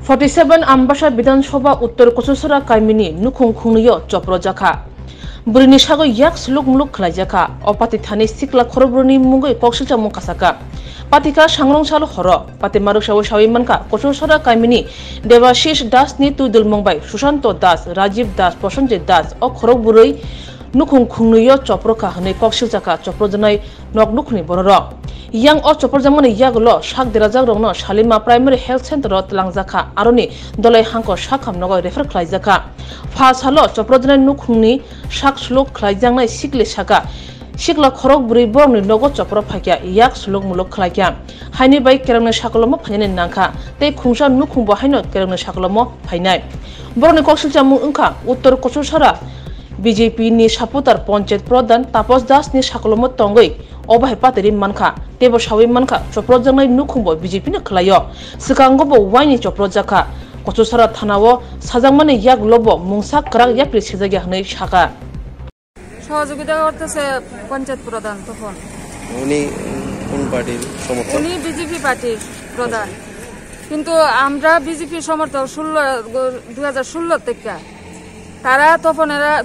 47 Ambasha Bidanshoba Uttar Kososara Kaimini Nukung Khungyo Choprojaka Burini Shago Yak Sluk Muluk Klajaka Opati Thani Sikla Khorobruni Mungoi Kokshilcha Mukasaka Patika Shangrong Shalo Horo Pati Marushawo Shawimanka Kososara Kaimini Devashish Das Ni Tudul Mumbai Shushanto Das Rajiv Das Prosenjit Das O Khoroburoi Nukung Khungyo Choproka Hane Kokshilchaka Choprojanai Nok Nukni Bororo Yang o choporjamani yaglo shak derajak rongno Shalima Primary Health Center Langjaka aroni dolai hangko shakham nogo refer khlaijaka phas halo choporjanai nukhungni shak slok khlaijangnai sikle shaka sikla khorok buri borni nogo chopro phakya yak slok mulok khlaikya haini bai kerangni shakolomo phainani nangkha tei khungsa nukhung bo haino kerangni shakolomo phainai borni koksilcha mung ungkha Uttar Kososara BJP ni Saputar Panchayat Pradhan Tapos Das ni shakolomo tongoi Obahe pateri mankha tebo shawi mankha choprojanai nukhungbo BJP ni khlayo sikangobo waini choprojaka Kososara thanao sajangmani yak lobo mungsa krak yakri sejagi hne shaka সহযোগিতা করতেছে পঞ্চায়েত প্রধান তখন উনি কোন পার্টির সমর্থক উনি BJP পার্টির প্রধান কিন্তু আমরা বিজেপি সমর্থক 2016 থেকে তারা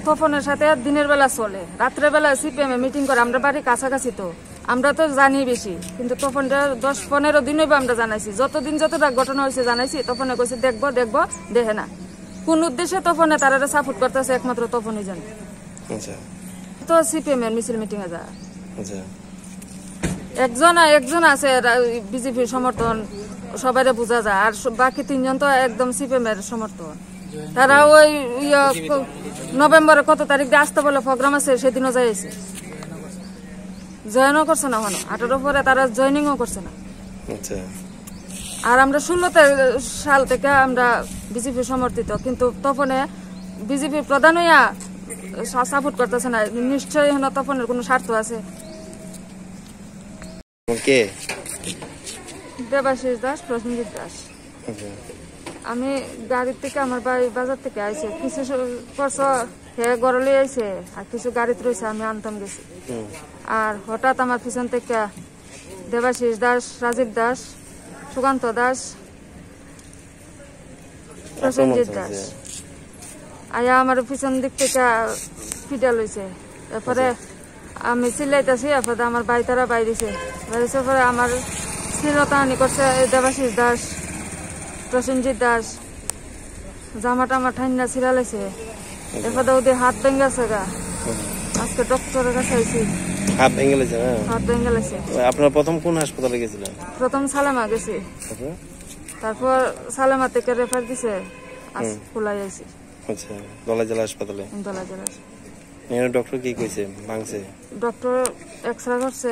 তফনের সাথে দিনের বেলা চলে রাতের বেলা সিপিএম মিটিং করে আমরা বাড়ি কাছাকাছি তো আমরা তো জানি বেশি কিন্তু তফনটা 10-15 দিনই আমরা জানাইছি যতদিন যতটা ঘটনা হয়েছে জানাইছি তফনে কইছে দেখবো দেখে না কোন উদ্দেশ্যে তফনে তারা সাপোর্ট করতেছে একমাত্র তফনই জানে আচ্ছা তো সিপিএম এর মিছিল মিটিং এ যা আচ্ছা একজন আছে বিজেপির সমর্থন সবাইরে বোঝা যায় আর বাকি তিনজন তো একদম সিপিএম এর সমর্থন তারা ওই নভেম্বরে কত তারিখ দিয়ে আসতে বলে প্রোগ্রাম আছে সেদিনও যাইছে জয়েনও করছে না 18 পরে তারা জয়েনিংও করছে না আচ্ছা আর আমরা 16 সাল থেকে আমরা বিজেপি সমর্থিত কিন্তু তপনে বিজেপি প্রধান হইয়া সাপোর্ট করতেছে না নিশ্চয়ই হলো তপনের কোনো স্বার্থ আছে কে দেবাশিস দাস প্রসেনজিৎ দাস আমি গাড়ি থেকে আমার বাজার থেকে আইছে কিছু করছো হে গড়লে আইছে আর কিছু গাড়িতে রয়েছে আমি আনতাম গেছি আর হঠাৎ আমার পিছন থেকে দেবাশিস দাস রাজীব দাস সুকান্ত দাস প্রসেনজিৎ দাস আয়া আমার পিছন দিক থেকে পিটা লইছে এরপরে আমি চিল্লাইতেছি এরপরে আমার বাইতারা বাইরেছে পরে আমার স্থিরতাহানি করছে দেবাশিস দাস প্রসেনজিৎ দাস জামাটা আমার ঠান্ডা ছিড়ালেছে এরপরে ওদের হাত ভেঙেছে গা আজকে ডক্টরের কাছে আইছি হাত ভেঙে গেছে হাত ভেঙে গেছে আপনারা প্রথম কোন হাসপাতালে গেছিলেন প্রথম সালেমা গেছি তারপর সালেমা থেকে রেফার দিছে আজ খোলাই আইছি আচ্ছা দলা জেলা হাসপাতালে এখানে ডক্টর কি কইছে ভাঙছে ডক্টর এক্সরে করছে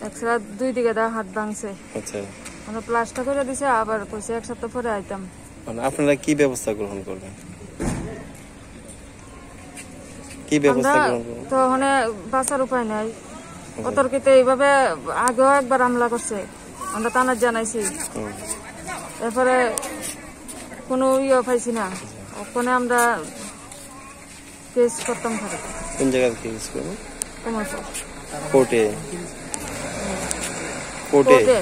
এক্সরে দুই দিকে দা হাত ভাঙছে আচ্ছা আমরা প্লাস্টার করে দিছে আবার কইছে এক সপ্তাহ পরে আইতাম মানে আপনারা কি ব্যবস্থা গ্রহণ করবেন কি ব্যবস্থা গ্রহণ করবেন তো ওখানে বাঁচার উপায় নাই অতর্কিতে এইভাবে আগেও একবার হামলা করছে আমরা থানায় জানাইছি এরপরে কোনো পাইছি না ওখানে আমরা কেস করতাম থাকে কোন জায়গায় কেস করবেন কোর্টে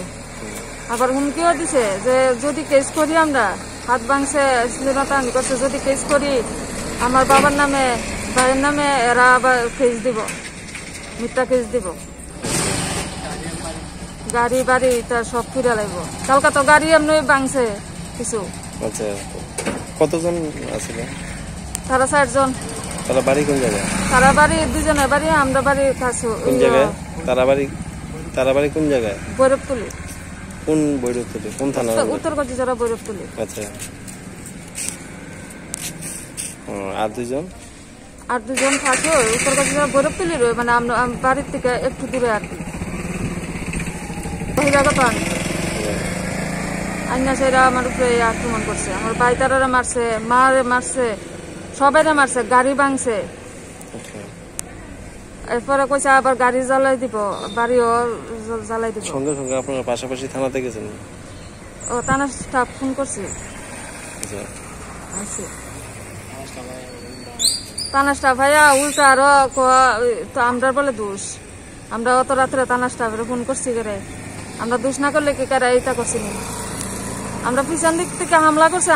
আবার হুমকিও দিছে যে যদি কেস করি আমরা হাত ভাঙছে শ্লীলতাহানি করছে যদি কেস করি আমার বাবার নামে ভাইয়ের নামে এরা আবার কেস দিব মিথ্যা কেস দিব গাড়ি বাড়ি তার সব ফিরে লাগব কালকা তো গাড়ি এমনি ভাঙছে কিছু আচ্ছা কতজন আছে তারা 4 জন তারা বাড়ি কোন জায়গায় তারা বাড়ি দুজনের বাড়ি আমরা বাড়ির কাছে কোন জায়গায় তারা বাড়ি কোন জায়গায় বৈরবতলী কোন বৈরবতলী কোন থানা উত্তর কচিজরা বৈরবতলী আচ্ছা আর দুজন থাকে উত্তর কচিজরা বৈরবতলী রয়ে মানে আমরা বাড়ির থেকে একটু দূরে আর কি বহিরাগত আইনা সেরা আমার উপরে আক্রমণ করছে আমার বাইতারা মারছে মারে মারছে সবাইরে মারছে গাড়ি ভাঙছে এরপরে কইছে আবার গাড়ি জ্বালাই দিব বাড়িও জ্বালাই দিব সঙ্গে সঙ্গে আপনারা পাশাপাশি থানাতে গেছেন ও থানা স্টাফ ফোন করছে থানা স্টাফ ভাইয়া উল্টা আরো তো আমরা বলে দোষ আমরা অত রাত্রে থানা স্টাফের ফোন করছি করে আমরা দোষ না করলে কি কারা এইটা করছি আমরা পিছন দিক থেকে হামলা করছে।